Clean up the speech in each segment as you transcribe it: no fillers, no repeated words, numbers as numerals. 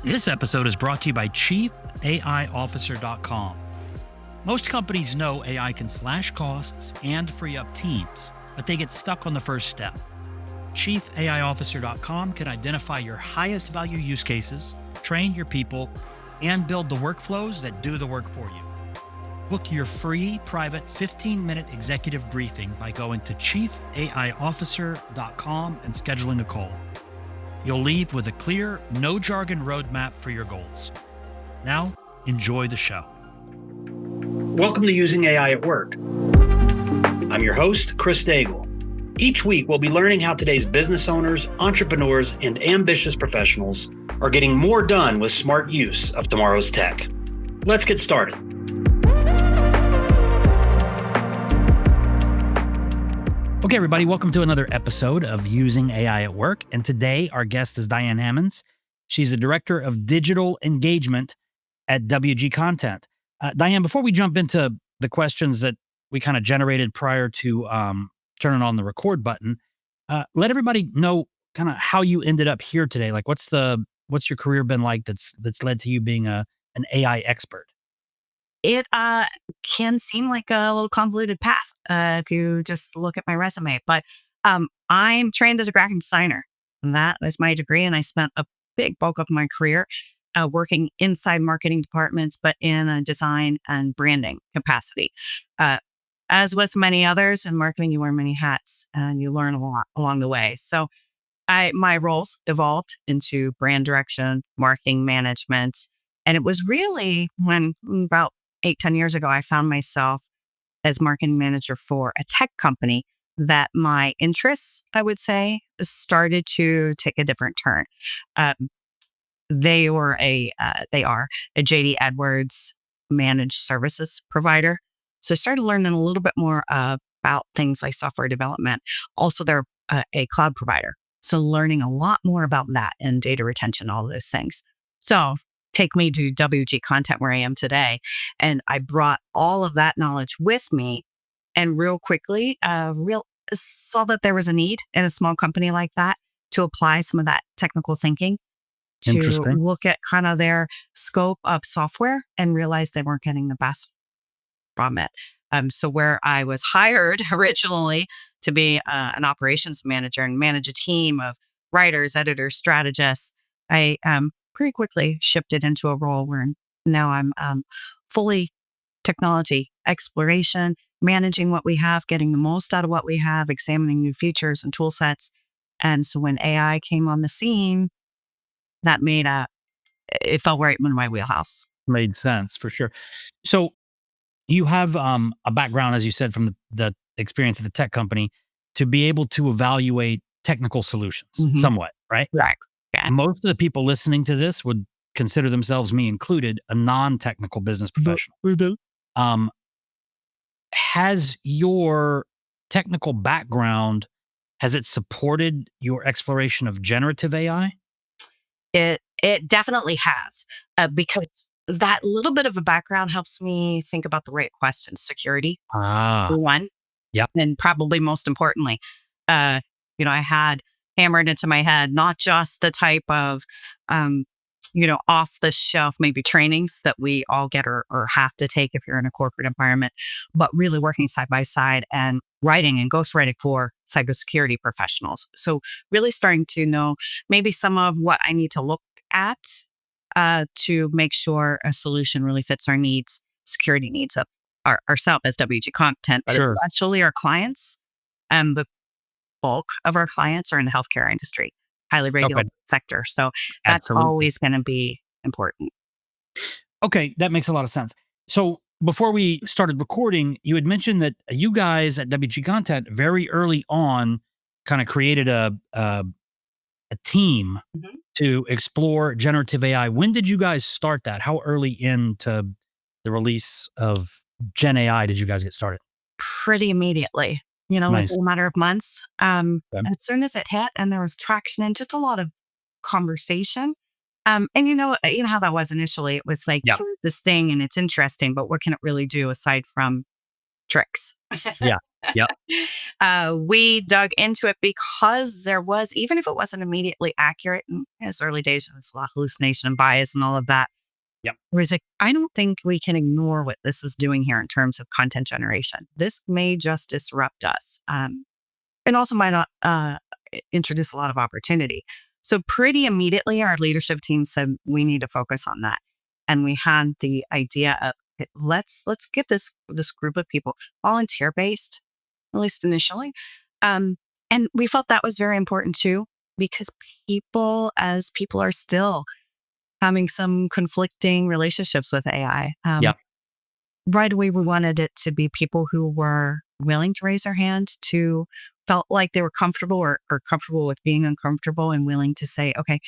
This episode is brought to you by ChiefAIOfficer.com. Most companies know AI can slash costs and free up teams, but they get stuck on the first step. ChiefAIOfficer.com can identify your highest value use cases, train your people, and build the workflows that do the work for you. Book your free private 15-minute executive briefing by going to ChiefAIOfficer.com and scheduling a call. You'll leave with a clear, no-jargon roadmap for your goals. Now, enjoy the show. Welcome to Using AI at Work. I'm your host, Chris Daigle. Each week, we'll be learning how today's business owners, entrepreneurs, and ambitious professionals are getting more done with smart use of tomorrow's tech. Let's get started. Okay, everybody, welcome to another episode of Using AI at Work. And today, our guest is Diane Hammons. She's the Director of Digital Engagement at WG Content. Diane, before we jump into the questions that we kind of generated prior to turning on the record button, let everybody know kind of how you ended up here today. Like, what's your career been like that's led to you being an AI expert? It can seem like a little convoluted path if you just look at my resume. But I'm trained as a graphic designer. And that was my degree. And I spent a big bulk of my career working inside marketing departments, but in a design and branding capacity. As with many others in marketing, you wear many hats and you learn a lot along the way. So my roles evolved into brand direction, marketing management. And it was really when about 8-10 years ago, I found myself as marketing manager for a tech company that my interests, I would say, started to take a different turn. They are a JD Edwards managed services provider. So I started learning a little bit more about things like software development. Also, they're a cloud provider. So learning a lot more about that and data retention, all of those things. So take me to WG Content where I am today. And I brought all of that knowledge with me and real quickly saw that there was a need in a small company like that to apply some of that technical thinking to look at kind of their scope of software and realize they weren't getting the best from it. So where I was hired originally to be an operations manager and manage a team of writers, editors, strategists, I pretty quickly shifted into a role where now I'm fully technology exploration, managing what we have, getting the most out of what we have, examining new features and tool sets. And so when AI came on the scene, that it fell right in my wheelhouse. Made sense for sure. So you have a background, as you said, from the experience of the tech company to be able to evaluate technical solutions somewhat, right? Right. Yeah. Most of the people listening to this would consider themselves, me included, a non-technical business professional. Has your technical background, has it supported your exploration of generative AI? It definitely has, because that little bit of a background helps me think about the right questions. Security, one. Yep. And probably most importantly, I had hammered into my head, not just the type of, off the shelf, maybe trainings that we all get or have to take if you're in a corporate environment, but really working side by side and writing and ghostwriting for cybersecurity professionals. So really starting to know maybe some of what I need to look at to make sure a solution really fits our needs, security needs of ourselves as WG Content, but especially our clients. And the bulk of our clients are in the healthcare industry, highly regulated sector. So that's always going to be important. Okay, that makes a lot of sense. So before we started recording, you had mentioned that you guys at WG Content very early on kind of created a team to explore generative AI. When did you guys start that? How early into the release of Gen AI did you guys get started? Pretty immediately. Nice. Within a matter of months. As soon as it hit and there was traction and just a lot of conversation. And you know how that was initially. It was like, here's this thing and it's interesting, but what can it really do aside from tricks? Yeah. Yep. We dug into it because there was, even if it wasn't immediately accurate in its early days, there was a lot of hallucination and bias and all of that. Yep. Whereas like, I don't think we can ignore what this is doing here in terms of content generation. This may just disrupt us, and also might not introduce a lot of opportunity. So pretty immediately, our leadership team said we need to focus on that, and we had the idea of let's get this group of people volunteer based, at least initially, um, and we felt that was very important too because as people are still having some conflicting relationships with AI. Yep. Right away, we wanted it to be people who were willing to raise their hand, to felt like they were comfortable or comfortable with being uncomfortable and willing to say, okay,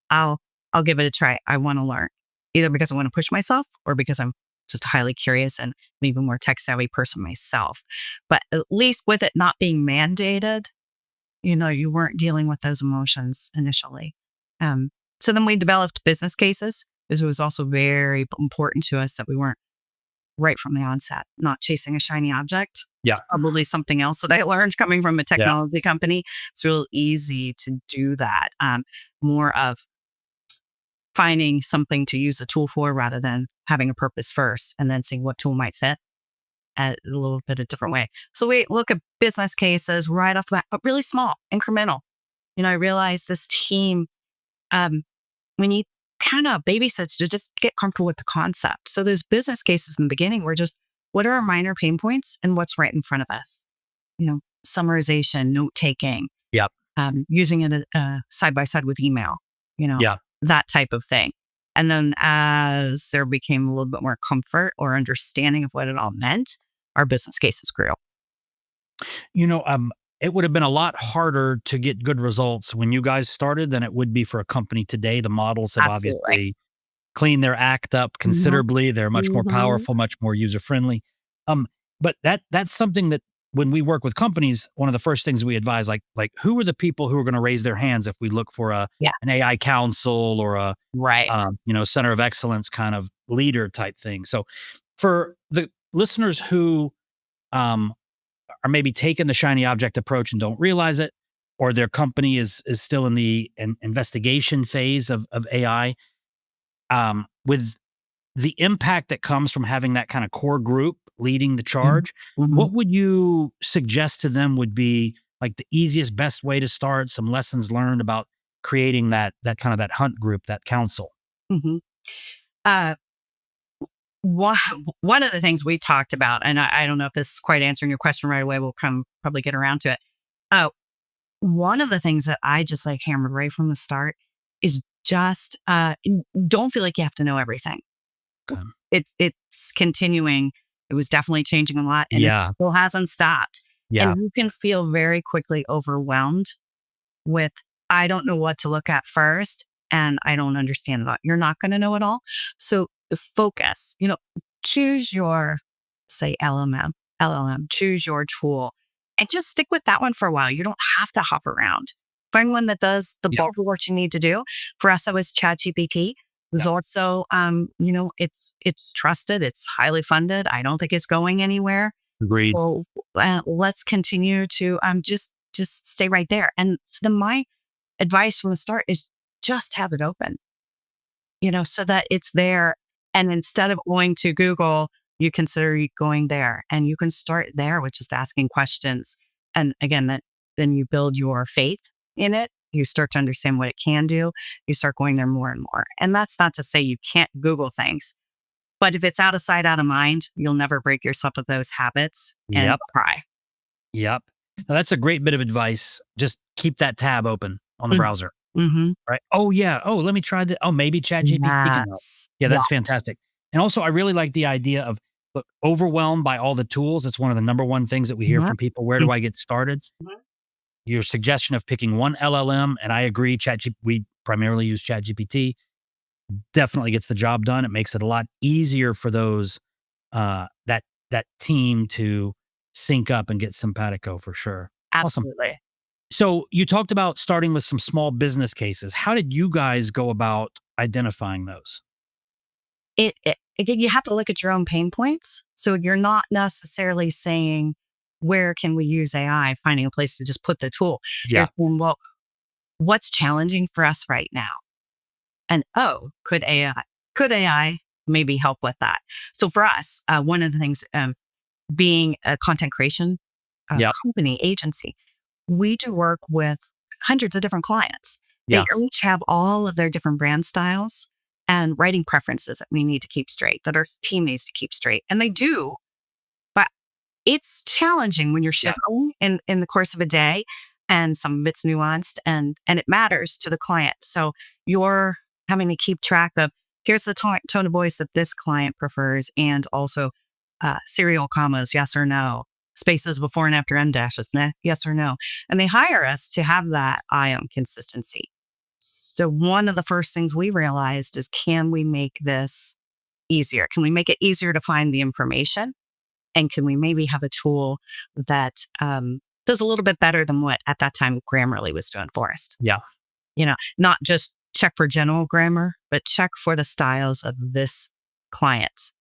I'll, I'll give it a try. I want to learn either because I want to push myself or because I'm just a highly curious and maybe more tech savvy person myself. But at least with it not being mandated, you weren't dealing with those emotions initially. Um, so then we developed business cases. This was also very important to us that we weren't right from the onset, not chasing a shiny object. Yeah. It's probably something else that I learned coming from a Yeah. technology company. It's real easy to do that. More of finding something to use the tool for rather than having a purpose first and then seeing what tool might fit a little bit a different way. So we look at business cases right off the bat, but really small, incremental. I realized this team, um, we need kind of baby steps to just get comfortable with the concept. So those business cases in the beginning were just what are our minor pain points and what's right in front of us? Summarization, note taking, Yep. using it side by side with email, Yeah. that type of thing. And then as there became a little bit more comfort or understanding of what it all meant, our business cases grew. It would have been a lot harder to get good results when you guys started than it would be for a company today. The models have Absolutely. obviously cleaned their act up Mhm. considerably. They're much more Mhm. powerful, much more user friendly. But that's something that when we work with companies, one of the first things we advise, like who are the people who are going to raise their hands if we look for Yeah. an AI council or a Right. center of excellence kind of leader type thing. So for the listeners who um, are maybe taking the shiny object approach and don't realize it, or their company is still in the investigation phase of AI, with the impact that comes from having that kind of core group leading the Mhm. charge, Mhm. what would you suggest to them would be like the easiest, best way to start? Some lessons learned about creating that kind of that hunt group, that council. Mhm. Uh, one one of the things we talked about, and I don't know if this is quite answering your question right away. We'll come probably get around to it. Uh, One of the things that I just like hammered right from the start is just don't feel like you have to know everything. Okay. It's continuing. It was definitely changing a lot, and it Yeah. still hasn't stopped. Yeah. And you can feel very quickly overwhelmed with I don't know what to look at first, and I don't understand it all. You're not going to know it all, so the focus. Choose your say LLM. Choose your tool, and just stick with that one for a while. You don't have to hop around. Find one that does the Yeah. bulk of what you need to do. For us, it was ChatGPT. It was Yeah. also, it's trusted. It's highly funded. I don't think it's going anywhere. Agreed. So let's continue to just stay right there. And so then my advice from the start is just have it open, so that it's there. And instead of going to Google, you consider going there and you can start there with just asking questions. And again, then you build your faith in it. You start to understand what it can do. You start going there more and more. And that's not to say you can't Google things, but if it's out of sight, out of mind, you'll never break yourself of those habits and Yep. try. Yep. Now that's a great bit of advice. Just keep that tab open on the browser. Mm-hmm. Right. Oh, yeah. Oh, let me try that. Oh, maybe ChatGPT can help. Yes. Yeah, Yeah. that's fantastic. And also, I really like the idea of look, overwhelmed by all the tools. It's one of the number one things that we hear Mhm. from people. Where do I get started? Mhm. Your suggestion of picking one LLM, and I agree. We primarily use ChatGPT. Definitely gets the job done. It makes it a lot easier for those that team to sync up and get simpatico for sure. Awesome. Absolutely. So you talked about starting with some small business cases. How did you guys go about identifying those? Again, you have to look at your own pain points. So you're not necessarily saying where can we use AI? Finding a place to just put the tool. Yeah. You're saying, well, what's challenging for us right now? And could AI maybe help with that? So for us, one of the things, being a content creation Yeah. company agency, we do work with hundreds of different clients. They Yeah. each have all of their different brand styles and writing preferences that we need to keep straight, that our team needs to keep straight. And they do, but it's challenging when you're Yeah. shipping in the course of a day, and some of it's nuanced and it matters to the client. So you're having to keep track of, here's the tone of voice that this client prefers, and also serial commas, yes or no, spaces before and after M dashes, yes or no. And they hire us to have that eye on consistency. So one of the first things we realized is, can we make this easier? Can we make it easier to find the information? And can we maybe have a tool that does a little bit better than what at that time Grammarly was doing for us? Yeah. Not just check for general grammar, but check for the styles of this client.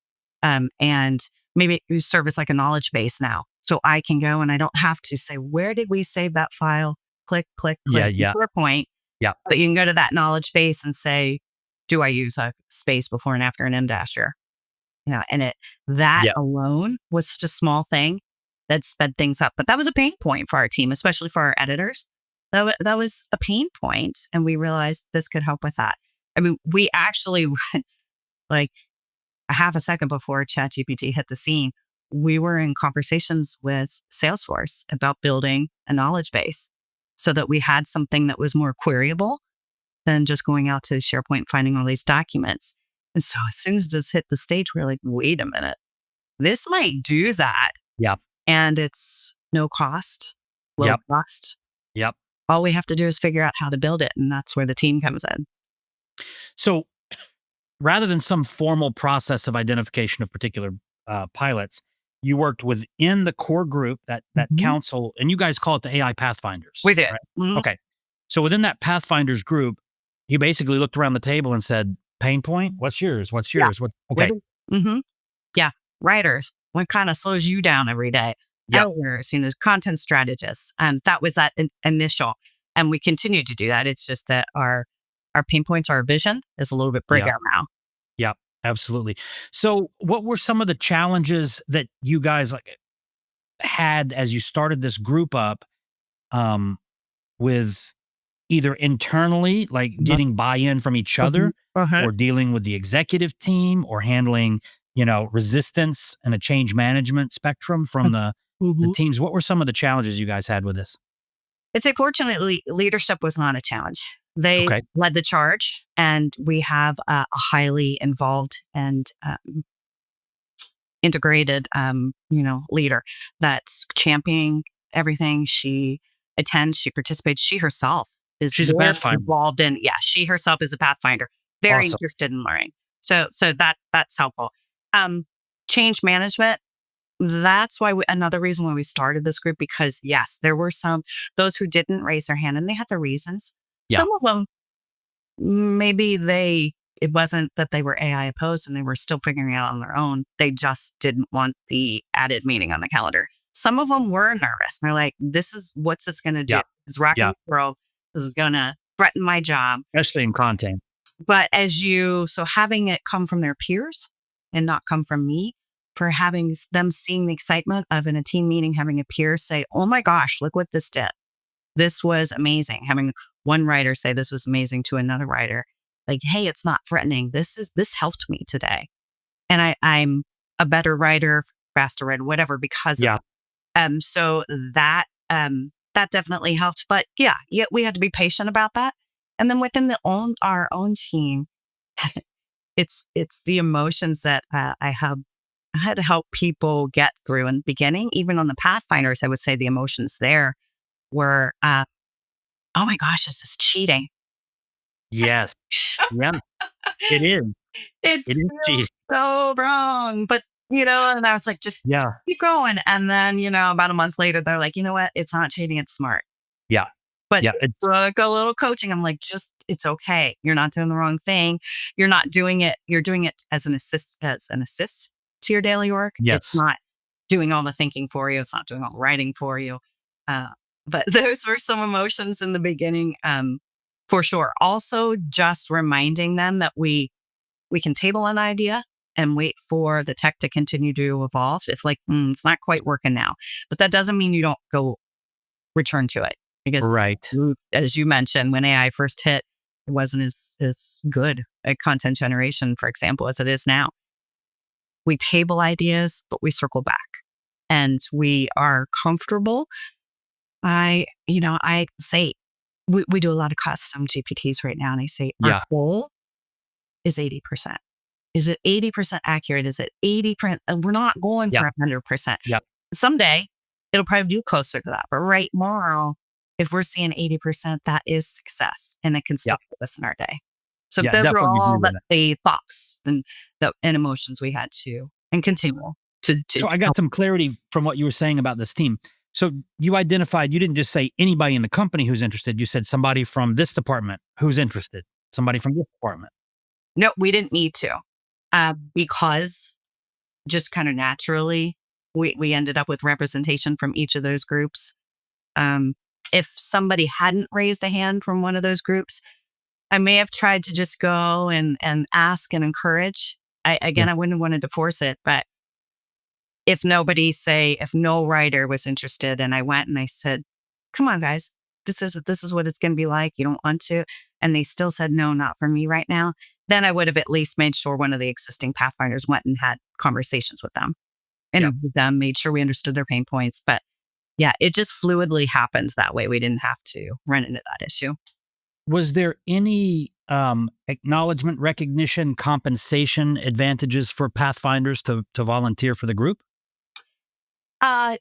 And maybe it serve as like a knowledge base now. So I can go and I don't have to say, where did we save that file? Click, click, Yeah. click. Yeah. PowerPoint. Yeah. But you can go to that knowledge base and say, do I use a space before and after an M dasher? And that Yeah. alone was such a small thing that sped things up. But that was a pain point for our team, especially for our editors. That was a pain point, and we realized this could help with that. I mean, we actually, like a half a second before ChatGPT hit the scene, we were in conversations with Salesforce about building a knowledge base so that we had something that was more queryable than just going out to SharePoint and finding all these documents. And so as soon as this hit the stage, we we're like, wait a minute, this might do that. Yeah. And it's no cost, low Yep. cost. Yep. All we have to do is figure out how to build it. And that's where the team comes in. So rather than some formal process of identification of particular pilots, you worked within the core group, that Mhm. council, and you guys call it the AI Pathfinders. We did. Right? Mhm. Okay. So within that Pathfinders group, you basically looked around the table and said, pain point, what's yours? What's Yeah. yours? Okay. Mm-hmm. Yeah. Writers, what kind of slows you down every day? Yeah. Editors, content strategists. And that was that initial. And we continue to do that. It's just that our pain points, our vision is a little bit Yeah. bigger now. Yeah, absolutely. So what were some of the challenges that you guys had as you started this group up, with either internally, like getting buy-in from each other, or dealing with the executive team, or handling, resistance and a change management spectrum from the teams? What were some of the challenges you guys had with this? I'd say fortunately, leadership was not a challenge. They Okay. led the charge, and we have a highly involved and integrated, leader that's championing everything. She attends, she participates. She herself is She's a very Pathfinder. involved in. Yeah, she herself is a Pathfinder, very Awesome. interested in learning. So that's helpful. Change management. That's why another reason why we started this group, because yes, there were those who didn't raise their hand, and they had their reasons. Yeah. Some of them, maybe it wasn't that they were AI opposed and they were still figuring it out on their own. They just didn't want the added meeting on the calendar. Some of them were nervous. They're like, what's this going to do? Yeah. It's rocking Yeah. the world. This is going to threaten my job. Especially in content. But so having it come from their peers and not come from me, for having them seeing the excitement of in a team meeting, having a peer say, oh my gosh, look what this did. This was amazing. Having one writer say this was amazing to another writer, like, hey, it's not threatening. This helped me today. And I'm a better writer, faster writer, whatever, because Yeah. of it. So that definitely helped. But yeah, we had to be patient about that. And then within our own team, it's the emotions that I had to help people get through in the beginning. Even on the Pathfinders, I would say the emotions there were, oh my gosh, this is cheating. Yes. Yeah. It is. It It is feels cheating. so wrong. But, and I was like, just Yeah. keep going. And then, about a month later, they're like, you know what? It's not cheating. It's smart. Yeah. But Yeah. it's like a little coaching. I'm like, it's okay. You're not doing the wrong thing. You're not doing it. You're doing it as an assist to your daily work. Yes. It's not doing all the thinking for you. It's not doing all the writing for you. Uh, but those were some emotions in the beginning, for sure. Also, just reminding them that we can table an idea and wait for the tech to continue to evolve. If like, it's not quite working now, but that doesn't mean you don't go return to it. Because Right. as you mentioned, when AI first hit, it wasn't as good at content generation, for example, as it is now. We table ideas, but we circle back and we are comfortable. I say we do a lot of custom GPTs right now. And I say our Yeah. goal is 80%. Is it 80% accurate? Is it 80%? We're not going Yeah. for 100%. Yeah. Someday it'll probably do closer to that. But right now, if we're seeing 80%, that is success and it can Yeah. still help us in our day. So Yeah. those are Definitely agree all with that. the thoughts and emotions we had to and continue to So I got some clarity from what you were saying about this team. So you identified, you didn't just say anybody in the company who's interested. You said somebody from this department who's interested, somebody from this department. No, we didn't need to, because just kind of naturally, we ended up with representation from each of those groups. Um, if somebody hadn't raised a hand from one of those groups, I may have tried to just go and ask and encourage. Yeah. I wouldn't have wanted to force it, but if no writer was interested and I went and I said, come on, guys, this is what it's going to be like. You don't want to. And they still said, no, not for me right now. Then I would have at least made sure one of the existing Pathfinders went and had conversations with them and Yeah. with them, made sure we understood their pain points. But yeah, it just fluidly happened that way. We didn't have to run into that issue. Was there any acknowledgement, recognition, compensation advantages for Pathfinders to volunteer for the group? Uh,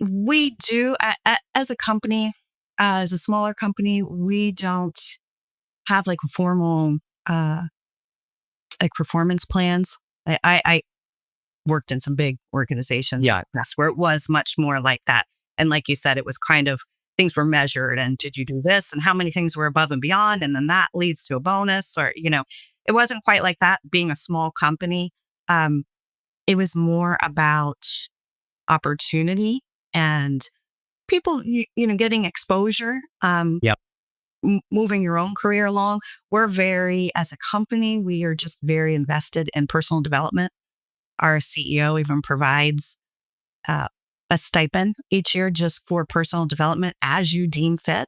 we do, as a company, as a smaller company, we don't have like formal, uh, like performance plans. I worked in some big organizations. Yeah. That's where it was much more like that. And like you said, it was kind of things were measured and did you do this and how many things were above and beyond? And then that leads to a bonus or, it wasn't quite like that being a small company. Um, it was more about opportunity and people, getting exposure, Yep. moving your own career along. As a company, we are just very invested in personal development. Our CEO even provides a stipend each year just for personal development as you deem fit.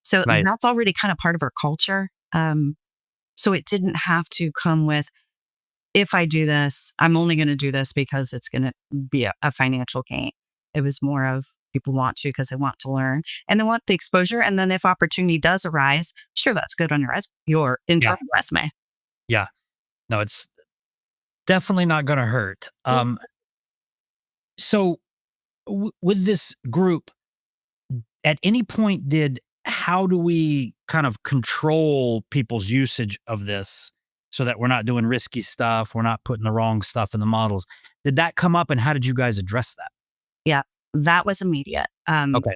So Right. that's already kind of part of our culture. So it didn't have to come with, if I do this, I'm only going to do this because it's going to be a financial gain. It was more of people want to because they want to learn and they want the exposure. And then if opportunity does arise, sure, that's good on your Yeah. internal resume. Yeah. No, it's definitely not going to hurt. So with this group, at any point how do we kind of control people's usage of this so that we're not doing risky stuff, we're not putting the wrong stuff in the models? Did that come up and how did you guys address that? Yeah, that was immediate. Okay.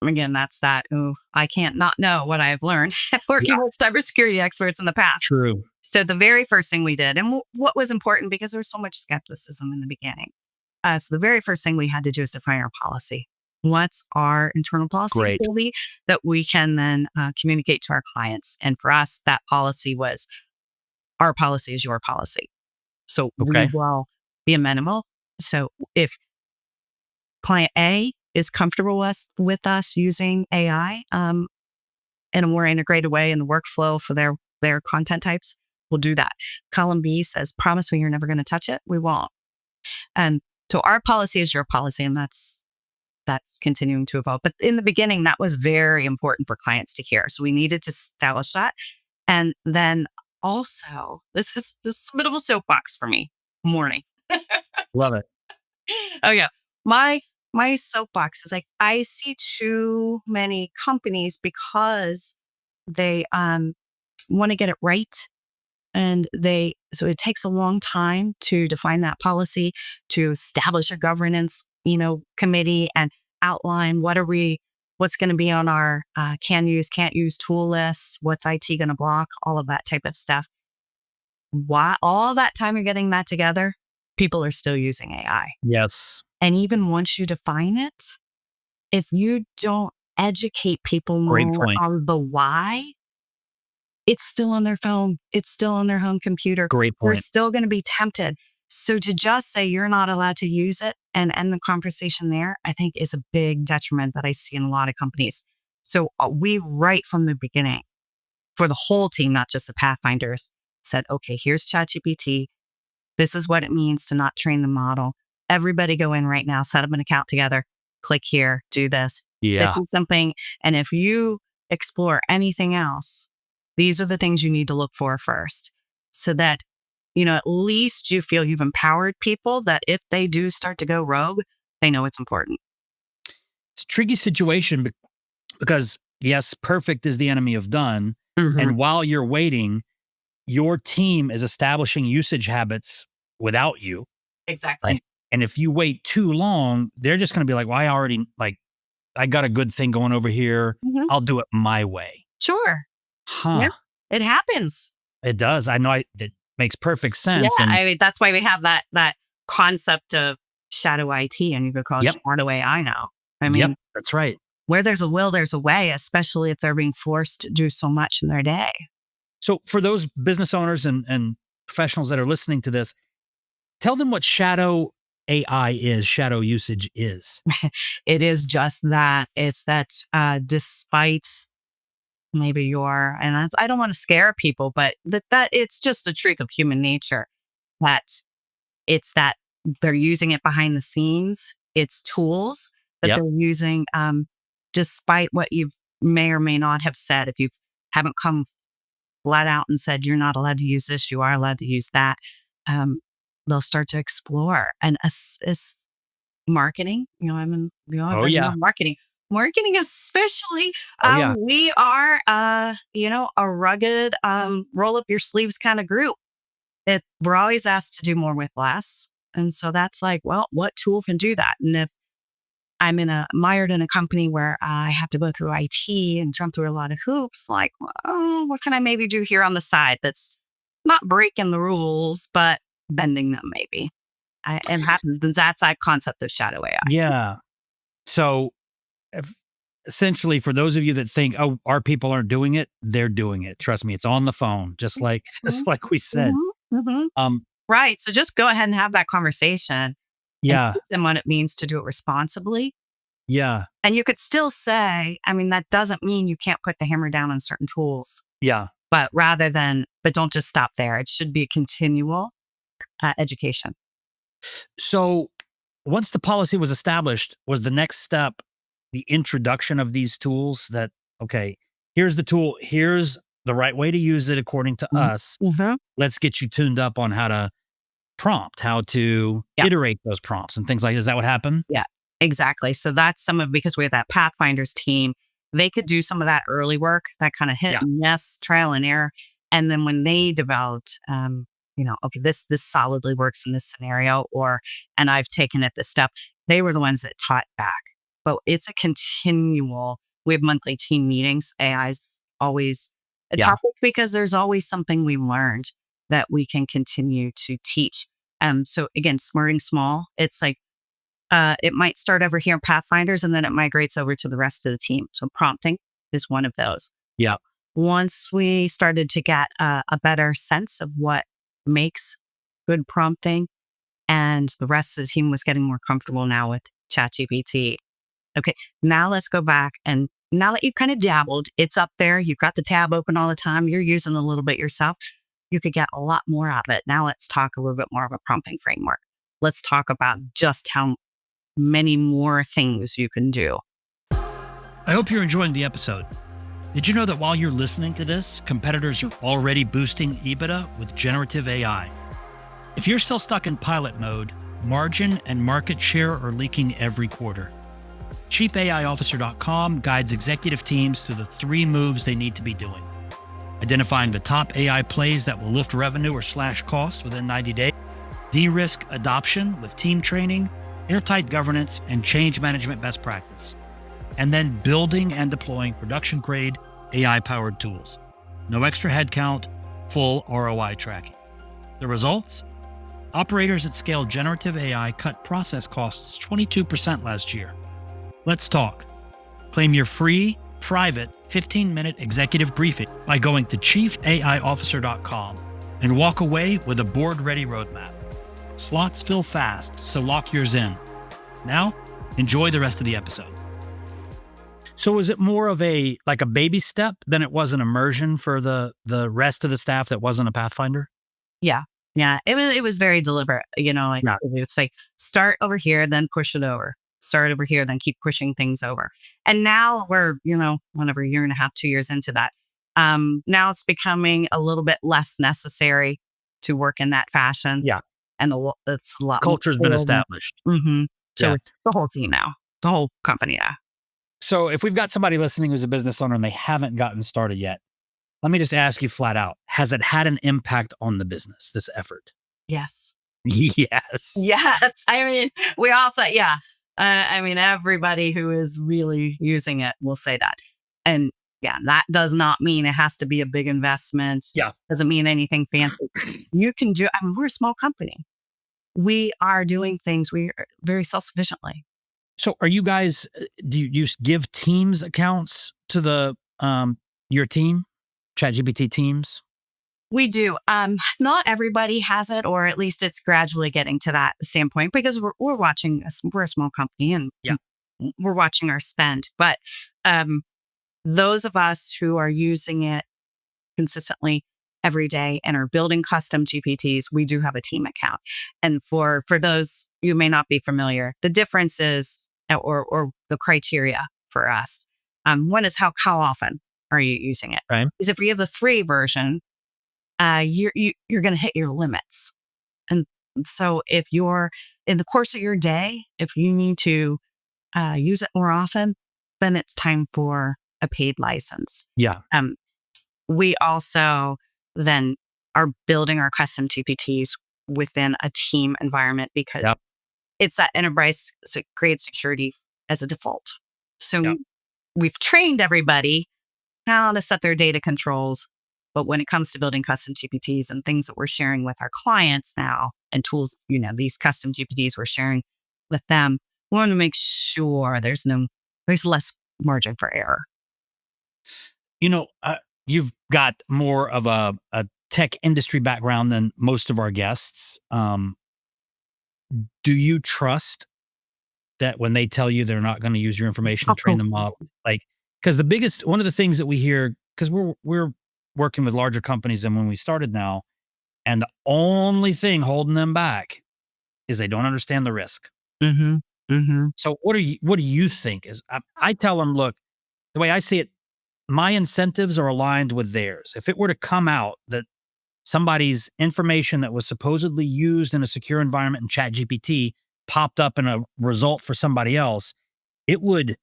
Again, that's that. Oh, I can't not know what I've learned Yeah. working with cybersecurity experts in the past. True. So the very first thing we did, and what was important because there was so much skepticism in the beginning. So the very first thing we had to do is define our policy. What's our internal policy Great. Toby, that we can then communicate to our clients? And for us, that policy was our policy is your policy. So we Okay. will be amenable. So if client A is comfortable with us using AI in a more integrated way in the workflow for their content types, we'll do that. Column B says, promise me you're never going to touch it. We won't. And so our policy is your policy, and that's continuing to evolve. But in the beginning, that was very important for clients to hear. So we needed to establish that. And then also, this is a bit of a soapbox for me. Morning. Love it. Oh yeah. My soapbox is like I see too many companies because they want to get it right. And so it takes a long time to define that policy, to establish a governance, committee and outline what's going to be on our can use, can't use tool lists, what's IT going to block, all of that type of stuff. Why all that time you're getting that together? people are still using AI. Yes. And even once you define it, if you don't educate people Great more point. on the why, it's still on their phone. It's still on their home computer. Great They're point. still going to be tempted. So to just say you're not allowed to use it and end the conversation there, I think is a big detriment that I see in a lot of companies. So we, right from the beginning, for the whole team, not just the Pathfinders, said, okay, here's ChatGPT. This is what it means to not train the model. Everybody go in right now, set up an account together, click here, do this. Yeah. This is something. And if you explore anything else, these are the things you need to look for first, so that, at least you feel you've empowered people that if they do start to go rogue, they know it's important. It's a tricky situation because, yes, perfect is the enemy of done. Mhm. And while you're waiting, your team is establishing usage habits without you. Exactly. And if you wait too long, they're just going to be like, well, I got a good thing going over here. Mhm. I'll do it my way. Sure. Huh. Yeah, it happens. It does. I know it makes perfect sense. Yeah, And I mean, that's why we have that concept of shadow IT, and you could call it Yep. shadow AI now. I yep, mean, that's right. where there's a will, there's a way, especially if they're being forced to do so much in their day. So for those business owners and professionals that are listening to this, tell them what shadow AI is, shadow usage is. It is just that. It's that despite maybe I don't want to scare people, but that it's just the truth of human nature, that it's that they're using it behind the scenes. It's tools that Yep. they're using, despite what you may or may not have said. If you haven't come flat out and said, you're not allowed to use this, you are allowed to use that, they'll start to explore. And as marketing, I've Oh, been yeah. around marketing especially, Oh, yeah. we are, a rugged, roll up your sleeves kind of group. We're always asked to do more with less. And so that's like, well, what tool can do that? And if I'm mired in a company where I have to go through IT and jump through a lot of hoops, like, well, what can I maybe do here on the side that's not breaking the rules, but bending them maybe? It happens. Then that's that concept of shadow AI. Yeah. So essentially, for those of you that think, oh, our people aren't doing it, they're doing it. Trust me, it's on the phone, just like we said. Um, Right. So just go ahead and have that conversation and yeah, teach them what it means to do it responsibly. yeah, And you could still say, I mean, that doesn't mean you can't put the hammer down on certain tools, yeah. but don't just stop there. It should be a continual education. So once the policy was established, was the next step the introduction of these tools that, okay, here's the tool, here's the right way to use it according to us. Mm-hmm. Let's get you tuned up on how to prompt, how to Yeah. iterate those prompts and things like that. Is that what happened? Yeah, exactly. So that's because we have that Pathfinders team, they could do some of that early work, that kind of hit Yeah. and miss, trial and error. And then when they developed, okay, this solidly works in this scenario, and I've taken it this step, they were the ones that taught back. But it's a continual, we have monthly team meetings. AI is always a Yeah. topic because there's always something we learned that we can continue to teach. So again, smarting small, it's like, it might start over here in Pathfinders and then it migrates over to the rest of the team. So prompting is one of those. Yeah. Once we started to get a better sense of what makes good prompting, and the rest of the team was getting more comfortable now with ChatGPT. Okay, now let's go back, and now that you've kind of dabbled, it's up there. You've got the tab open all the time. You're using a little bit yourself. You could get a lot more out of it. Now let's talk a little bit more of a prompting framework. Let's talk about just how many more things you can do. I hope you're enjoying the episode. Did you know that while you're listening to this, competitors are already boosting EBITDA with generative AI? If you're still stuck in pilot mode, margin and market share are leaking every quarter. ChiefAIOfficer.com guides executive teams through the 3 moves they need to be doing: identifying the top AI plays that will lift revenue or slash costs within 90 days, de-risk adoption with team training, airtight governance, and change management best practice, and then building and deploying production-grade AI-powered tools. No extra headcount, full ROI tracking. The results? Operators at scale generative AI cut process costs 22% last year. Let's talk. Claim your free, private 15-minute executive briefing by going to chiefaiofficer.com and walk away with a board-ready roadmap. Slots fill fast, so lock yours in. Now, enjoy the rest of the episode. So was it more of a baby step than it was an immersion for the rest of the staff that wasn't a Pathfinder? Yeah. Yeah. It was very deliberate. Yeah. It's like start over here, then push it over. Start over here, then keep pushing things over. And now we're, whatever, year and a half, 2 years into that. Now it's becoming a little bit less necessary to work in that fashion. Yeah. And it's a lot. Culture's been established. Mm-hmm. So Yeah. it's the whole team now, the whole company now. So if we've got somebody listening who's a business owner and they haven't gotten started yet, let me just ask you flat out, has it had an impact on the business, this effort? Yes. Yes. Yes. I mean, we all say, yeah. Everybody who is really using it will say that. And yeah, that does not mean it has to be a big investment. Yeah. Doesn't mean anything fancy. You can do, we're a small company. We are doing things very self-sufficiently. So are you guys, do you give Teams accounts to the your team, ChatGPT Teams? We do. Not everybody has it, or at least it's gradually getting to that standpoint because we're watching, we're a small company and we're watching our spend. But those of us who are using it consistently every day and are building custom GPTs, we do have a team account. And for those you may not be familiar, the difference is, or the criteria for us, one is how often are you using it? Right. Because if you have the free version, you're going to hit your limits. And so if you're in the course of your day, if you need to use it more often, then it's time for a paid license. Yeah. We also then are building our custom GPTs within a team environment because it's that enterprise grade security as a default. So we've trained everybody how to set their data controls. But when it comes to building custom GPTs and things that we're sharing with our clients now and tools, these custom GPTs we're sharing with them, we want to make sure there's less margin for error. You've got more of a tech industry background than most of our guests. Do you trust that when they tell you they're not going to use your information to train the model? Because one of the things that we hear, because we're working with larger companies than when we started now, and the only thing holding them back is they don't understand the risk. Mm-hmm. Mm-hmm. So what do you think is? I tell them, look, the way I see it, my incentives are aligned with theirs. If it were to come out that somebody's information that was supposedly used in a secure environment in ChatGPT popped up in a result for somebody else, it would,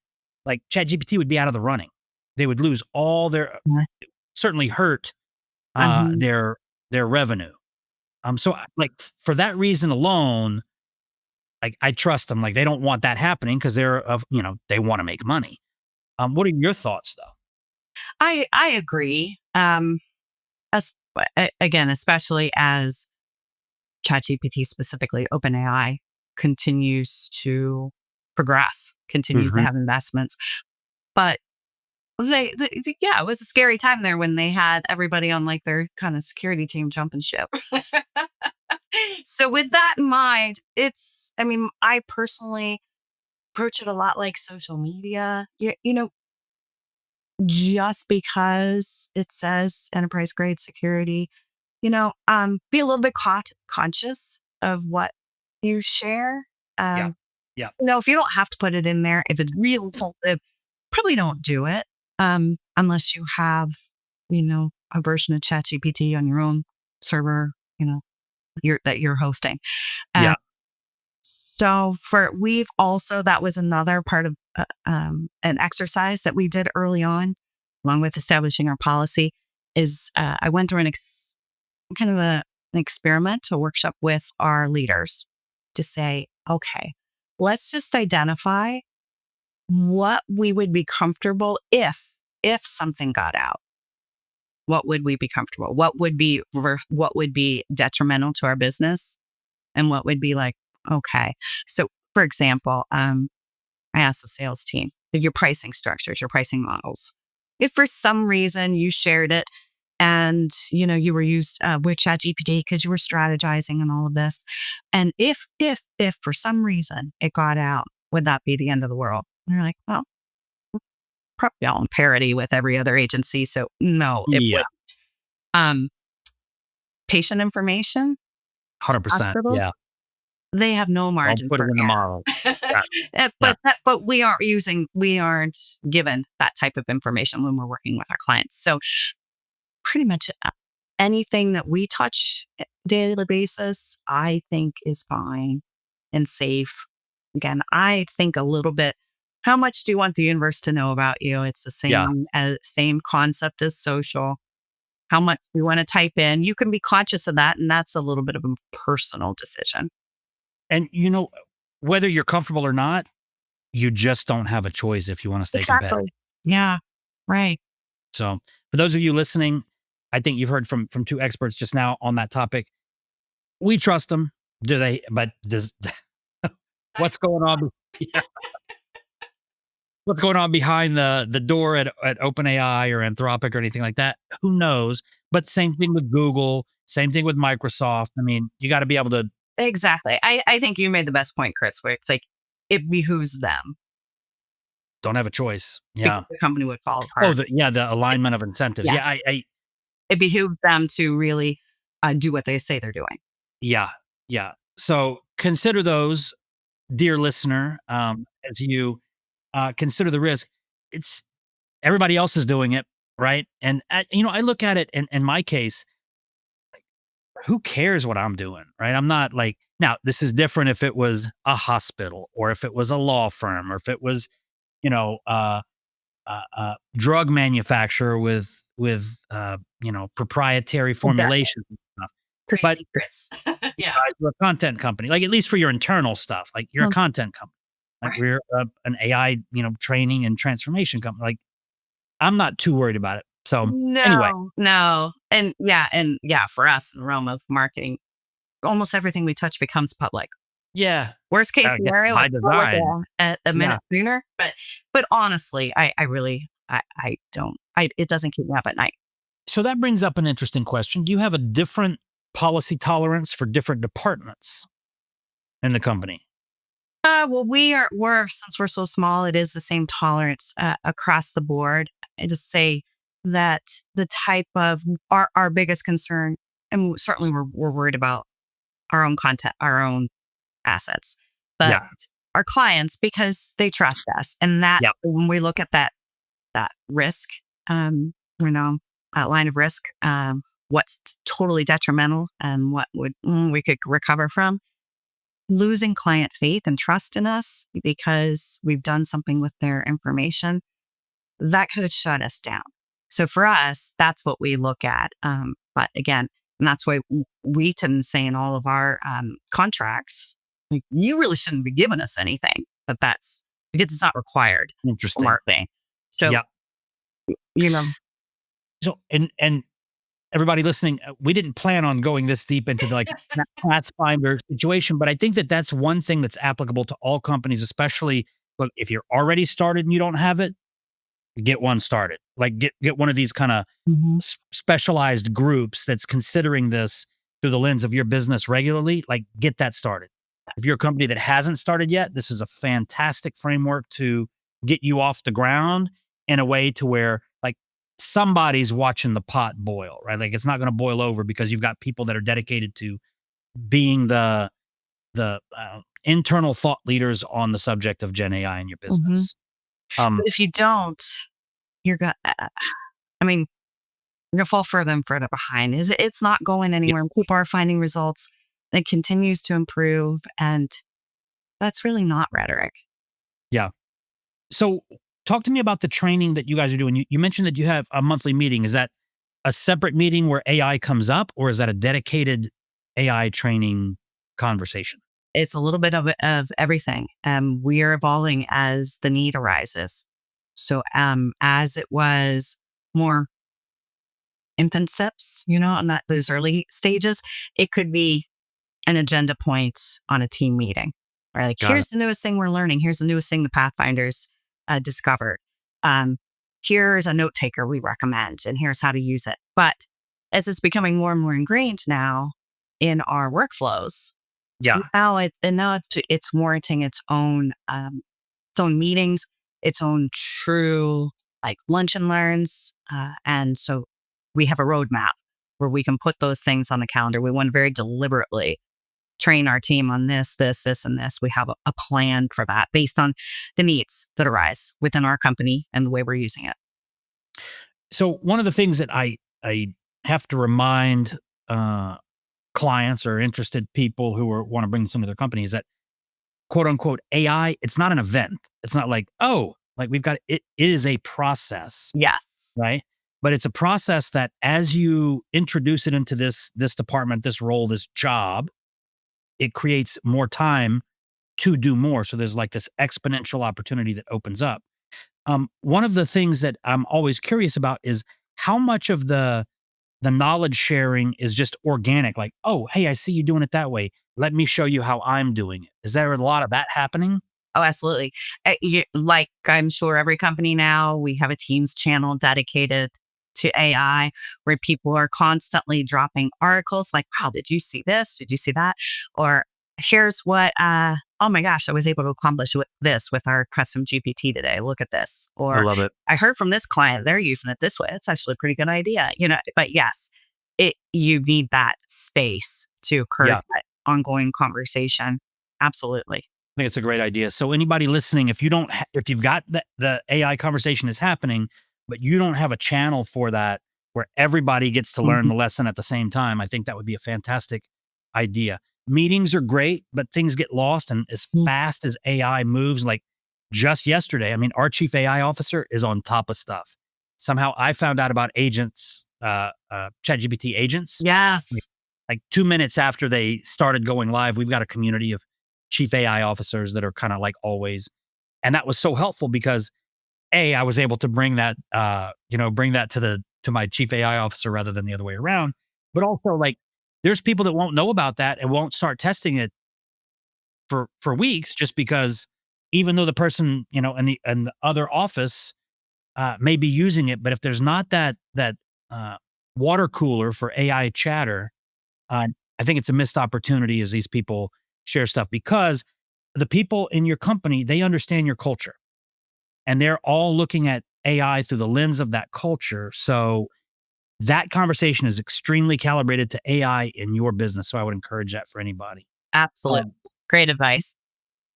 ChatGPT would be out of the running. They would lose all their, certainly hurt their revenue. So for that reason alone, I trust them. They don't want that happening because they want to make money. What are your thoughts though? I agree. Especially as ChatGPT, specifically OpenAI, continues to progress, continues to have investments. But it was a scary time there when they had everybody on their kind of security team jumping ship. So with that in mind, I personally approach it a lot like social media. Just because it says enterprise grade security, be a little bit conscious of what you share. Yeah. If you don't have to put it in there, if it's real sensitive, probably don't do it unless you have, a version of ChatGPT on your own server, that you're hosting. So that was another part of an exercise that we did early on, along with establishing our policy, is I went through an experiment, a workshop with our leaders to say, okay, let's just identify what we would be comfortable if something got out. What would we be comfortable? What would be detrimental to our business? and what would be like, okay. So for example, I asked the sales team, your pricing structures, your pricing models. If for some reason you shared it and, you were used with ChatGPT because you were strategizing and all of this. And if for some reason it got out, would that be the end of the world? And they're like, well, probably all in parity with every other agency. So no, it Yeah. would. Um, Patient information, 100%. hospitals, Yeah. they have no Don't margin put it for in the model. Yeah. Yeah. but we aren't given that type of information when we're working with our clients. So pretty much anything that we touch daily basis, I think is fine and safe. Again, I think a little bit, how much do you want the universe to know about you? It's the Yeah. same concept as social. How much do you want to type in? You can be conscious of that. And that's a little bit of a personal decision. And whether you're comfortable or not, you just don't have a choice if you want to stay competitive. Exactly. Yeah. Right. So for those of you listening, I think you've heard from two experts just now on that topic. We trust them. Do they? But does what's going on? Yeah. What's going on behind the door at OpenAI or Anthropic or anything like that? Who knows? But same thing with Google. Same thing with Microsoft. I mean, you got to be able to. Exactly. I think you made the best point, Chris, where it's like it behooves them Don't have a choice. because Yeah. the company would fall Oh, apart. the alignment of incentives. Yeah. Yeah. It behooves them to really do what they say they're doing. Yeah. Yeah. So consider those, dear listener, as you consider the risk. It's everybody else is doing it, right? And I look at it in my case. Who cares what I'm doing, right? I'm not like now. This is different if it was a hospital or if it was a law firm or if it was, you know, drug manufacturer with proprietary Exactly. formulations and stuff. Trade But secrets. Yeah. you're a content company, like at least for your internal stuff, like you're a Mm, content company. Like right. we're an AI, training and transformation company. Like I'm not too worried about it. So anyway, No. And yeah, for us in the realm of marketing, almost everything we touch becomes public. yeah, Worst case I guess scenario, by it's public design, a yeah. minute sooner. But honestly, I really I don't it doesn't keep me up at night. So that brings up an interesting question. Do you have a different policy tolerance for different departments in the company? Well, we're since we're so small, it is the same tolerance across the board. I just say that the type of our biggest concern, and certainly we're worried about our own content, our own assets, but Yeah. our clients because they trust us, and Yeah. that's when we look at that risk, that line of risk, what's totally detrimental and what would we could recover from losing client faith and trust in us because we've done something with their information, that could shut us down. So for us, that's what we look at. But again, and that's why we tend to say in all of our contracts, like, you really shouldn't be giving us anything. But that's because it's not required for Interesting. marketing. So, Yeah. you know, So and everybody listening, we didn't plan on going this deep into the Pathfinder situation, but I think that that's one thing that's applicable to all companies, especially look if you're already started and you don't have it, get one started. Like get one of these kind of Mhm. specialized groups that's considering this through the lens of your business regularly. Like get that started. If you're a company that hasn't started yet, this is a fantastic framework to get you off the ground in a way to where like somebody's watching the pot boil, right? Like it's not going to boil over because you've got people that are dedicated to being the internal thought leaders on the subject of Gen AI in your Mhm. business. Um, But if you don't, you're going to, I mean, you're going to fall further and further behind. It's not going yeah, anywhere. People are finding results. It continues to improve. And that's really not rhetoric. yeah. So talk to me about the training that you guys are doing. You mentioned that you have a monthly meeting. Is that a separate meeting where AI comes up, or is that a dedicated AI training conversation? It's a little bit of everything. We are evolving as the need arises. So as it was more infant steps, on those early stages, it could be an agenda point on a team meeting. Or like, Got it. here's the newest thing we're learning. Here's the newest thing the Pathfinders discovered. Um, Here's a note taker we recommend, and here's how to use it. But as it's becoming more and more ingrained now in our workflows, Yeah. now it's warranting its own meetings, its own true like lunch and learns, and so we have a roadmap where we can put those things on the calendar. We want to very deliberately train our team on this, and this. We have a plan for that based on the needs that arise within our company and the way we're using it. So one of the things that I have to remind uh, clients or interested people who want to bring this into their company is that quote unquote AI, it's not an event. It's not like, oh, like we've got it is a process, Yes. right? But it's a process that as you introduce it into this department, this role, this job, it creates more time to do more. So there's like this exponential opportunity that opens up. One of the things that I'm always curious about is how much of the knowledge sharing is just organic. Like, oh, hey, I see you doing it that way. Let me show you how I'm doing it. Is there a lot of that happening? Oh, absolutely. Like I'm sure every company now, we have a Teams channel dedicated to AI where people are constantly dropping articles like, wow, did you see this? Did you see that? Or here's what, oh my gosh, I was able to accomplish with this with our custom GPT today. Look at this. I Or love it. I heard from this client, they're using it this way. It's actually a pretty good idea, but yes, you need that space to occur Yeah. that ongoing conversation. Absolutely. I think it's a great idea. So anybody listening, if you don't, if you've got the AI conversation is happening, but you don't have a channel for that where everybody gets to learn Mhm. the lesson at the same time, I think that would be a fantastic idea. Meetings are great, but things get lost. And as fast as AI moves, like just yesterday, I mean, our chief AI officer is on top of stuff. Somehow I found out about agents, ChatGPT agents, Yes. like 2 minutes after they started going live. We've got a community of chief AI officers that are kind of like always. And that was so helpful because I was able to bring that, bring that to my chief AI officer rather than the other way around. But also like there's people that won't know about that and won't start testing it for weeks just because even though the person, in the other office may be using it, but if there's not that uh, water cooler for AI chatter, I think it's a missed opportunity as these people share stuff because the people in your company, they understand your culture and they're all looking at AI through the lens of that culture. So that conversation is extremely calibrated to AI in your business. So I would encourage that for anybody. Absolutely. Um, Great advice.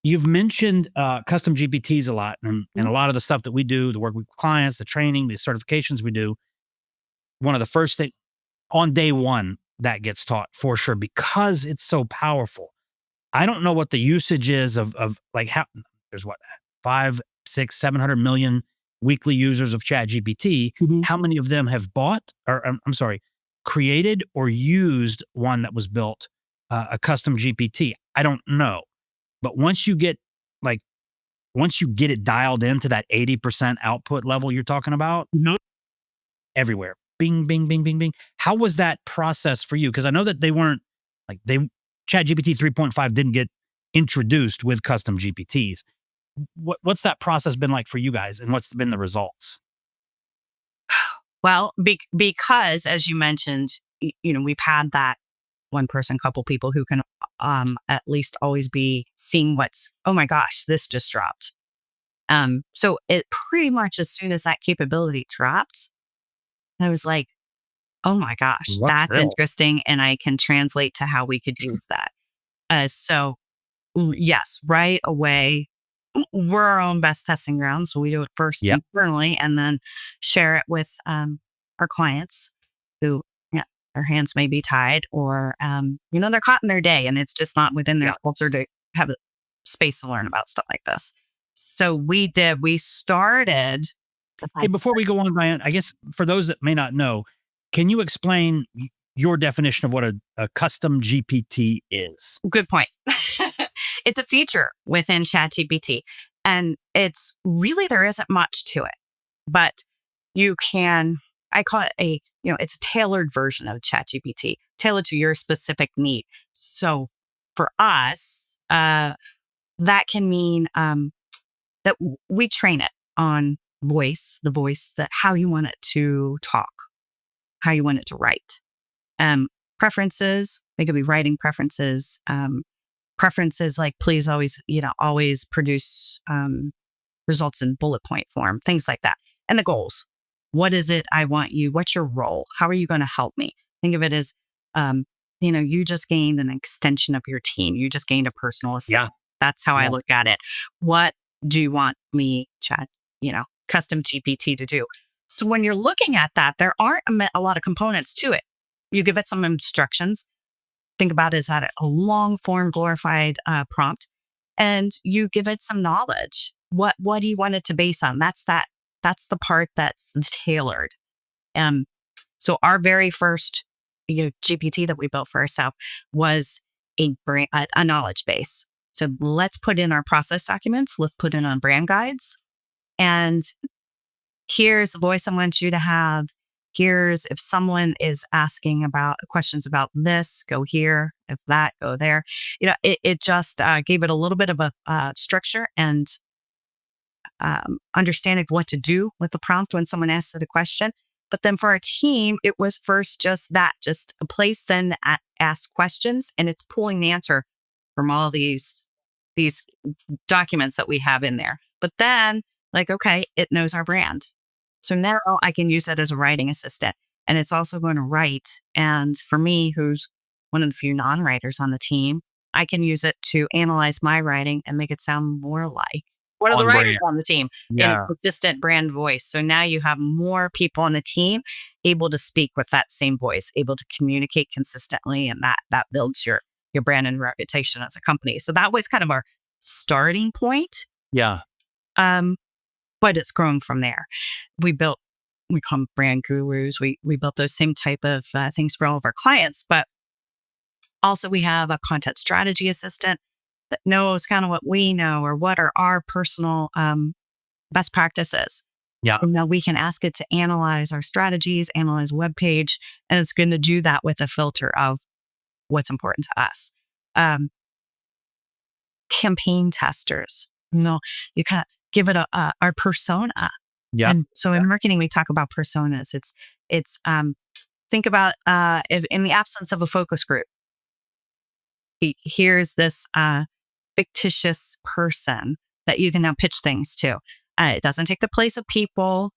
you've mentioned custom GPTs a lot and Mhm. a lot of the stuff that we do, the work with clients, the training, the certifications we do. One of the first things on day one that gets taught for sure because it's so powerful. I don't know what the usage is of like how there's what 5, 6, 700 million weekly users of Chat GPT. Mhm. How many of them have bought or I'm sorry, created or used one that was built a custom GPT? I don't know. But like once you get it dialed into that 80% output level you're talking about, Mhm. everywhere. Bing, bing, bing, bing, bing. How was that process for you? Because I know that they weren't like they ChatGPT 3.5 didn't get introduced with custom GPTs. What's that process been like for you guys, and what's been the results? Well, because as you mentioned, we've had that one person, couple people who can at least always be seeing oh my gosh, this just dropped. So it pretty much as soon as that capability dropped, I was like, oh my gosh, What's that's real? interesting. And I can translate to how we could use that. So yes, right away, we're our own best testing ground. So we do it first Yeah, internally and then share it with our clients who, yeah, their hands may be tied or, they're caught in their day and it's just not within their yeah. culture to have a space to learn about stuff like this. So we started. Hey, before we go on, Diane, I guess for those that may not know, can you explain your definition of what a custom GPT is? Good point. It's a feature within ChatGPT, and it's really there isn't much to it, but you can. I call it it's a tailored version of ChatGPT, tailored to your specific need. So for us, that can mean that we train it on the voice, that how you want it to talk, how you want it to write. Preferences, they could be writing preferences. Preferences like please always produce results in bullet point form, things like that. And the goals. What is it I want you? What's your role? How are you going to help me? Think of it as, you just gained an extension of your team. You just gained a personal assistant. Yeah. That's how I look at it. What do you want me, Chad, custom GPT to do? So when you're looking at that, there aren't a lot of components to it. You give it some instructions. Think about it as a long form glorified prompt, and you give it some knowledge. What do you want it to base on? That's the part that's tailored. So our very first GPT that we built for ourselves was a knowledge base. So let's put in our process documents. Let's put in on brand guides. And here's the voice I want you to have. Here's if someone is asking about questions about this, go here. If that, go there. It just gave it a little bit of a structure and understanding of what to do with the prompt when someone asks it a question. But then for our team, it was first just a place then to ask questions, and it's pulling the answer from all these documents that we have in there. But then, okay, it knows our brand. So now I can use it as a writing assistant, and it's also going to write. And for me, who's one of the few non-writers on the team, I can use it to analyze my writing and make it sound more like one of the writers on the team in a consistent brand voice. So now you have more people on the team able to speak with that same voice, able to communicate consistently, and that builds your brand and reputation as a company. So that was kind of our starting point. Yeah. But it's grown from there. We call them brand gurus. We built those same type of things for all of our clients, but also we have a content strategy assistant that knows kind of what we know or what are our personal best practices. Yeah. So now we can ask it to analyze our strategies, analyze web page, and it's going to do that with a filter of what's important to us. Campaign testers, you kind of give it our persona. Yeah. And so in marketing, we talk about personas. It's think about if in the absence of a focus group, here's this fictitious person that you can now pitch things to. It doesn't take the place of people.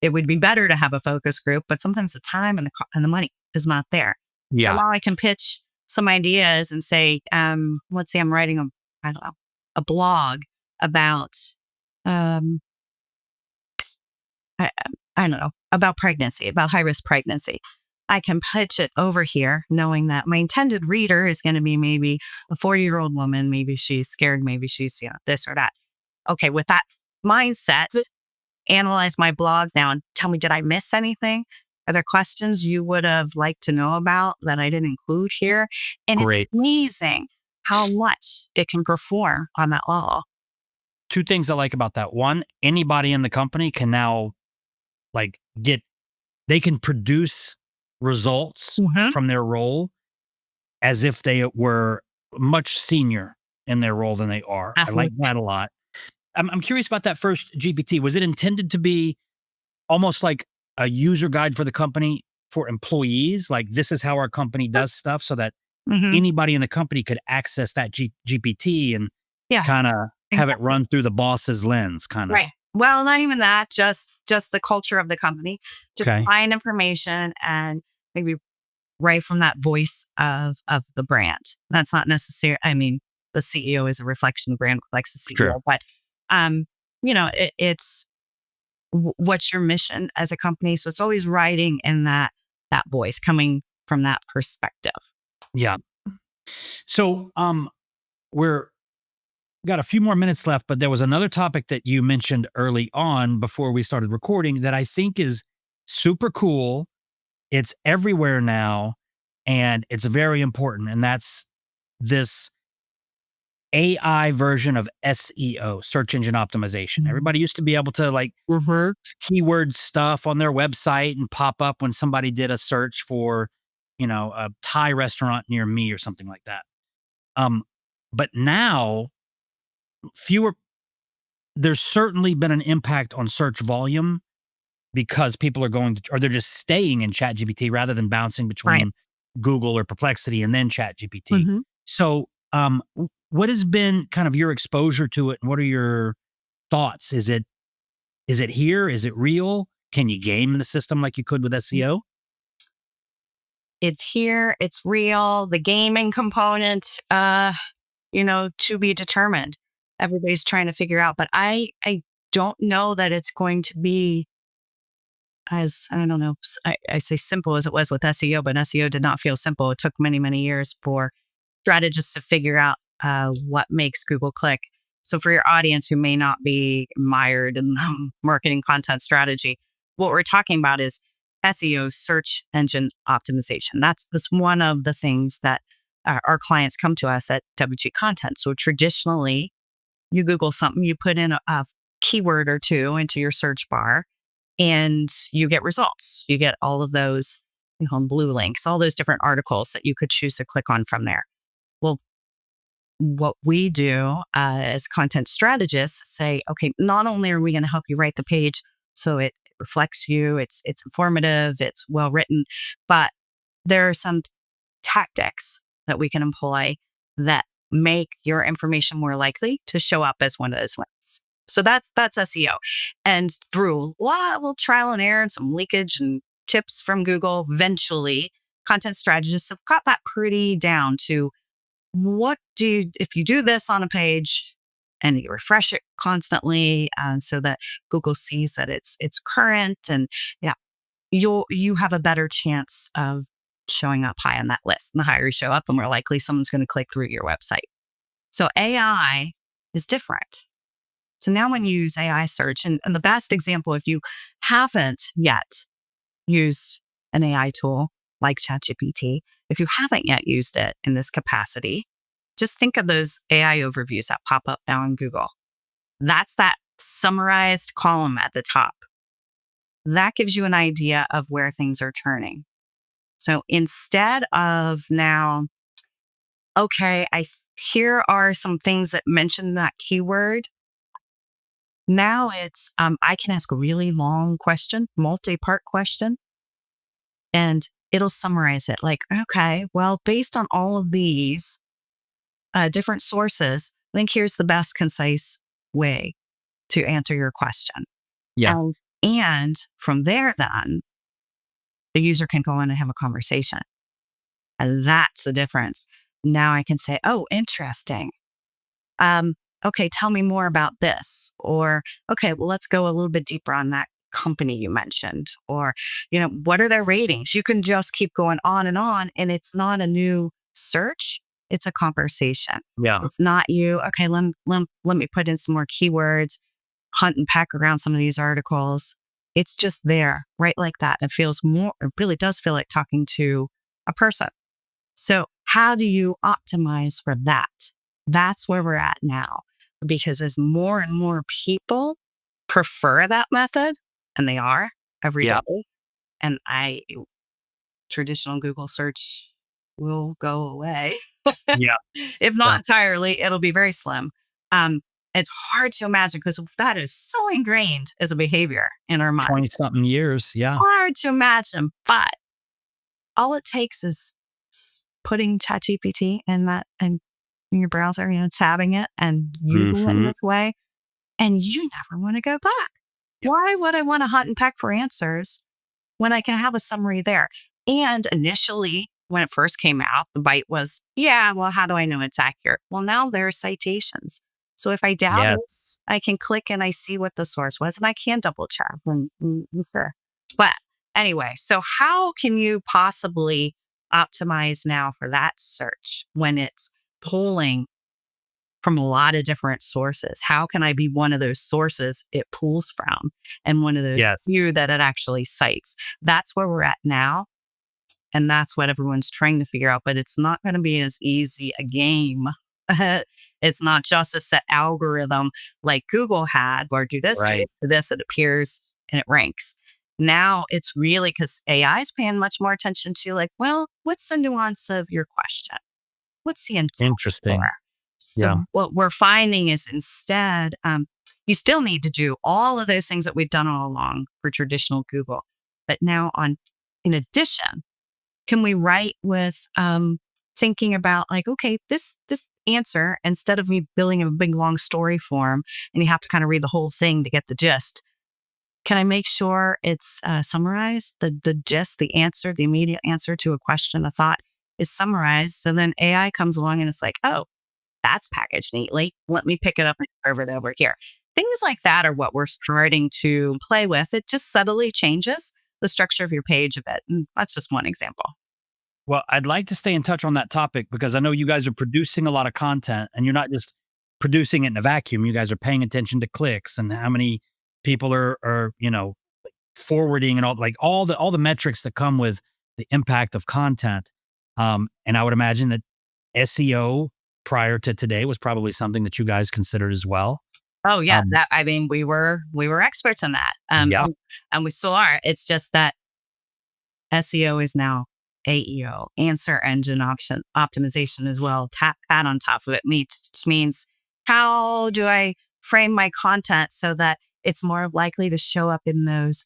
It would be better to have a focus group, but sometimes the time and the money is not there. Yeah. So now I can pitch some ideas and say, let's say I'm writing a blog about about pregnancy, about high-risk pregnancy. I can pitch it over here knowing that my intended reader is going to be maybe a 40-year-old woman. Maybe she's scared. Maybe she's this or that. Okay, with that mindset, analyze my blog now and tell me, did I miss anything? Are there questions you would have liked to know about that I didn't include here? And Great. It's amazing how much it can perform on that level. Two things I like about that. One, anybody in the company can now they can produce results from their role as if they were much senior in their role than they are. Absolutely. I like that a lot. I'm curious about that first GPT. Was it intended to be almost like a user guide for the company for employees? Like, this is how our company does stuff, so that anybody in the company could access that GPT and kind of have it run through the boss's lens, kind of. Right. Well, not even that, just the culture of the company, just find information and maybe right from that voice of the brand. That's not necessary. I mean, the CEO is a reflection of the brand, reflects the CEO, but it's what's your mission as a company. So it's always writing in that voice, coming from that perspective. Yeah. So we're got a few more minutes left, but there was another topic that you mentioned early on before we started recording that I think is super cool. It's everywhere now, and it's very important. And that's this AI version of SEO, search engine optimization. Everybody used to be able to keyword stuff on their website and pop up when somebody did a search for, a Thai restaurant near me or something like that. But now there's certainly been an impact on search volume because people are going to, or they're just staying in ChatGPT rather than bouncing Right. between Google or Perplexity and then ChatGPT. hmm So, what has been kind of your exposure to it, and what are your thoughts? Is it here? Is it real? Can you game the system like you could with SEO? It's here. It's real. The gaming component, to be determined. Everybody's trying to figure out, but I don't know that it's going to be as, I don't know, I say simple as it was with SEO, but SEO did not feel simple. It took many, many years for strategists to figure out what makes Google click. So for your audience who may not be mired in the marketing content strategy, what we're talking about is SEO, search engine optimization. That's one of the things that our clients come to us at WG Content. So traditionally, you Google something, you put in a keyword or two into your search bar, and you get results. You get all of those blue links, all those different articles that you could choose to click on from there. Well, what we do as content strategists say, okay, not only are we going to help you write the page so it reflects you, it's informative, it's well written, but there are some tactics that we can employ that make your information more likely to show up as one of those links. So that's SEO. And through a lot of little trial and error and some leakage and tips from Google, eventually content strategists have got that pretty down to if you do this on a page and you refresh it constantly, so that Google sees that it's current, and yeah, you have a better chance of showing up high on that list. And the higher you show up, the more likely someone's going to click through your website. So AI is different. So now when you use AI search, and the best example, if you haven't yet used an AI tool like ChatGPT, if you haven't yet used it in this capacity, just think of those AI overviews that pop up now in Google. That's that summarized column at the top. That gives you an idea of where things are turning. So instead of now, okay, here are some things that mention that keyword. Now it's, I can ask a really long question, multi-part question, and it'll summarize it like, okay, well, based on all of these different sources, I think here's the best concise way to answer your question. Yeah. And from there, then the user can go in and have a conversation. And that's the difference. Now I can say, oh, interesting. Okay, tell me more about this. Or, okay, well, let's go a little bit deeper on that company you mentioned. Or, what are their ratings? You can just keep going on. And it's not a new search, it's a conversation. Yeah. It's not you. Okay, let me put in some more keywords, hunt and peck around some of these articles. It's just there, right like that. It really does feel like talking to a person. So how do you optimize for that? That's where we're at now. Because as more and more people prefer that method, and they are every day, and traditional Google search will go away. Yeah. If not entirely, it'll be very slim. It's hard to imagine because that is so ingrained as a behavior in our mind. 20 something years. Yeah. Hard to imagine, but all it takes is putting ChatGPT in your browser, tabbing it and using it in this way, and you never want to go back. Yeah. Why would I want to hunt and peck for answers when I can have a summary there? And initially, when it first came out, the bite was, yeah, well, how do I know it's accurate? Well, now there are citations. So if I doubt it, Yes. I can click and I see what the source was, and I can double check. Sure. But anyway, so how can you possibly optimize now for that search when it's pulling from a lot of different sources? How can I be one of those sources it pulls from and one of those Yes. few that it actually cites? That's where we're at now. And that's what everyone's trying to figure out. But it's not going to be as easy a game. It's not just a set algorithm like Google had, where do this, Right. do this, it appears and it ranks. Now it's really because AI is paying much more attention to like, well, what's the nuance of your question? What's the intent Interesting. for? So what we're finding is instead, you still need to do all of those things that we've done all along for traditional Google. But now in addition, can we write with thinking about like, okay, this answer, instead of me building a big long story form and you have to kind of read the whole thing to get the gist, can I make sure it's summarized? The gist, the answer, the immediate answer to a question, a thought is summarized. So then AI comes along and it's like, oh, that's packaged neatly. Let me pick it up and curve it over here. Things like that are what we're starting to play with. It just subtly changes the structure of your page a bit. And that's just one example. Well, I'd like to stay in touch on that topic because I know you guys are producing a lot of content and you're not just producing it in a vacuum. You guys are paying attention to clicks and how many people are, forwarding and all the metrics that come with the impact of content. And I would imagine that SEO prior to today was probably something that you guys considered as well. Oh yeah, we were experts in that. Yeah. And we still are. It's just that SEO is now AEO, answer engine optimization as well. Tap that on top of it, which means how do I frame my content so that it's more likely to show up in those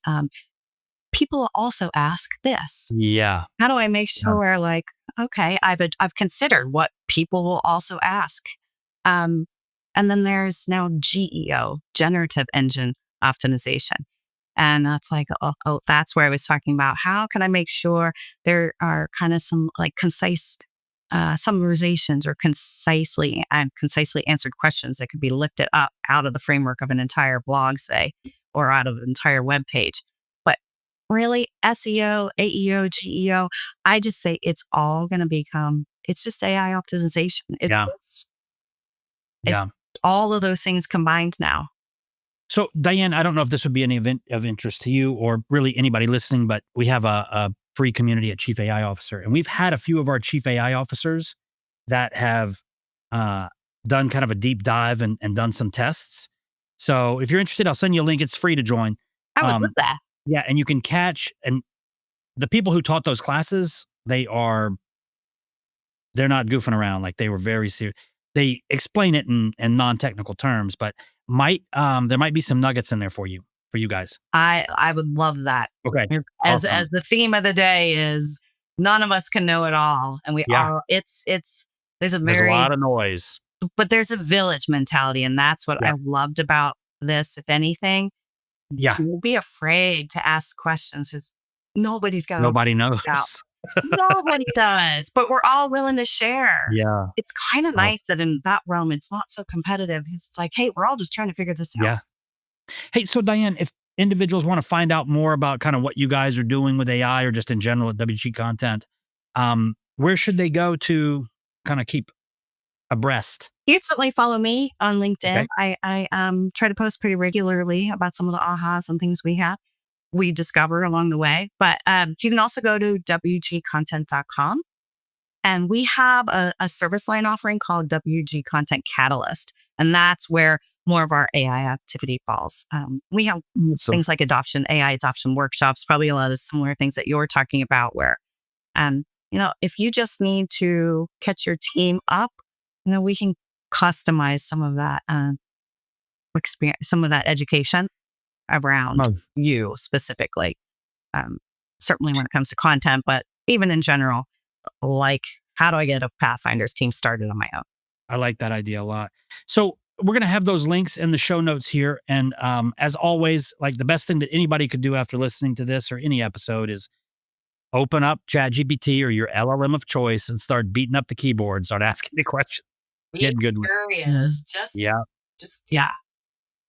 people also ask this. Yeah. How do I make sure like, okay, I've considered what people will also ask. And then there's now GEO, generative engine optimization. And that's like, that's where I was talking about. How can I make sure there are kind of some like concise summarizations or concisely answered questions that could be lifted up out of the framework of an entire blog, say, or out of an entire web page. But really, SEO, AEO, GEO, I just say it's all going to become, it's just AI optimization. It's all of those things combined now. So, Diane, I don't know if this would be any event of interest to you or really anybody listening, but we have a free community at Chief AI Officer. And we've had a few of our Chief AI Officers that have done kind of a deep dive and done some tests. So if you're interested, I'll send you a link. It's free to join. I would love that. Yeah. And you can catch, and the people who taught those classes, they're not goofing around. Like they were very serious. They explain it in non-technical terms, but there might be some nuggets in there for you guys. I would love that. Okay. As the theme of the day is none of us can know it all. And there's a lot of noise. But there's a village mentality. And that's what I loved about this, if anything. Yeah. Don't be afraid to ask questions. Just nobody knows. Nobody does, but we're all willing to share. Yeah. It's kind of nice that in that realm, it's not so competitive. It's like, hey, we're all just trying to figure this out. Yeah. Hey, so Diane, if individuals want to find out more about kind of what you guys are doing with AI or just in general at WG Content, where should they go to kind of keep abreast? You'd certainly follow me on LinkedIn. Okay. I try to post pretty regularly about some of the ahas and things we discover along the way. But you can also go to wgcontent.com. And we have a service line offering called WG Content Catalyst. And that's where more of our AI activity falls. We have things like AI adoption workshops, probably a lot of similar things that you're talking about where, if you just need to catch your team up, we can customize some of that experience, some of that education around you specifically. Certainly when it comes to content, but even in general, like how do I get a Pathfinders team started on my own? I like that idea a lot. So we're going to have those links in the show notes here. And as always, like the best thing that anybody could do after listening to this or any episode is open up ChatGPT or your LLM of choice and start beating up the keyboard, start asking the questions. Get good. Curious. Yeah.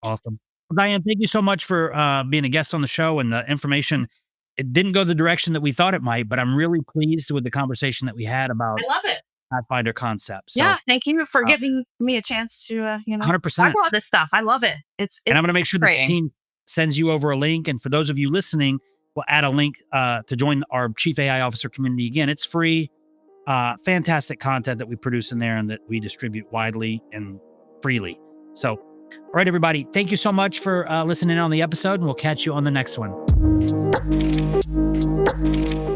Awesome. Well, Diane, thank you so much for being a guest on the show and the information. It didn't go the direction that we thought it might, but I'm really pleased with the conversation that we had about I love it. Pathfinder concepts. So, yeah, thank you for giving me a chance to, 100%. I love this stuff. I love it. And I'm going to make sure that the team sends you over a link. And for those of you listening, we'll add a link to join our Chief AI Officer community. Again, it's free, fantastic content that we produce in there and that we distribute widely and freely. So, all right, everybody, thank you so much for listening on the episode, and we'll catch you on the next one.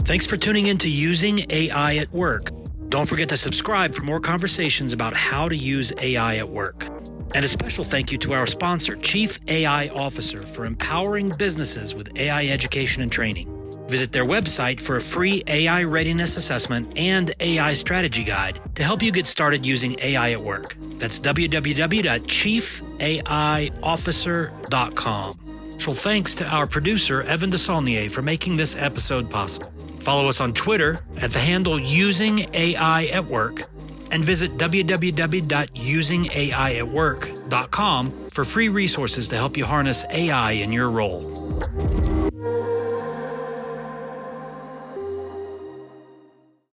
Thanks for tuning in to Using AI at Work. Don't forget to subscribe for more conversations about how to use AI at work. And a special thank you to our sponsor, Chief AI Officer, for empowering businesses with AI education and training. Visit their website for a free AI readiness assessment and AI strategy guide to help you get started using AI at work. That's www.chiefaiofficer.com. Special thanks to our producer, Evan DeSaulnier, for making this episode possible. Follow us on Twitter at the handle Using AI at Work, and visit www.usingaiatwork.com for free resources to help you harness AI in your role.